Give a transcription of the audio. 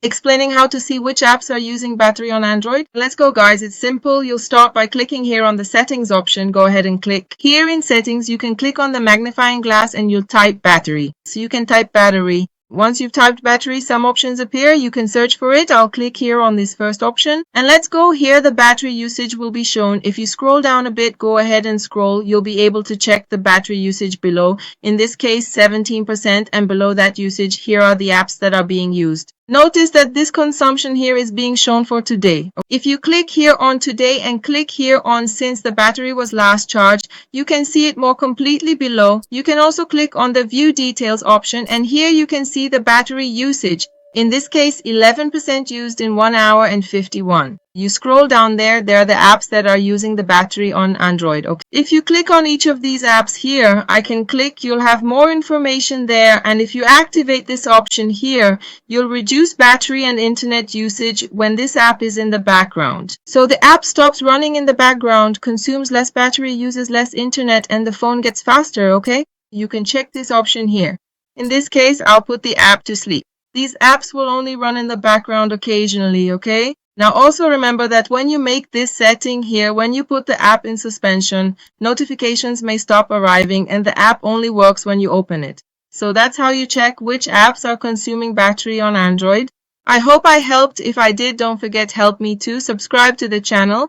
explaining how to see which apps are using battery on Android. Let's go, guys. It's simple. You'll start by clicking here on the settings option. Go ahead and click. Here in settings, you can click on the magnifying glass and you'll type battery. So you can type battery. Once you've typed battery, some options appear. You can search for it. I'll click here on this first option. And let's go here. The battery usage will be shown. If you scroll down a bit, go ahead and scroll. You'll be able to check the battery usage below. In this case, 17%. And below that usage, here are the apps that are being used. Notice that this consumption here is being shown for today. If you click here on today and click here on since the battery was last charged, you can see it more completely below. You can also click on the view details option and here you can see the battery usage. In this case, 11% used in 1 hour and 51. You scroll down there, there are the apps that are using the battery on Android. Okay. If you click on each of these apps here, I can click, you'll have more information there. And if you activate this option here, you'll reduce battery and internet usage when this app is in the background. So the app stops running in the background, consumes less battery, uses less internet, and the phone gets faster, okay? You can check this option here. In this case, I'll put the app to sleep. These apps will only run in the background occasionally, okay? Now also remember that when you make this setting here, when you put the app in suspension, notifications may stop arriving and the app only works when you open it. So that's how you check which apps are consuming battery on Android. I hope I helped. If I did, don't forget help me to subscribe to the channel.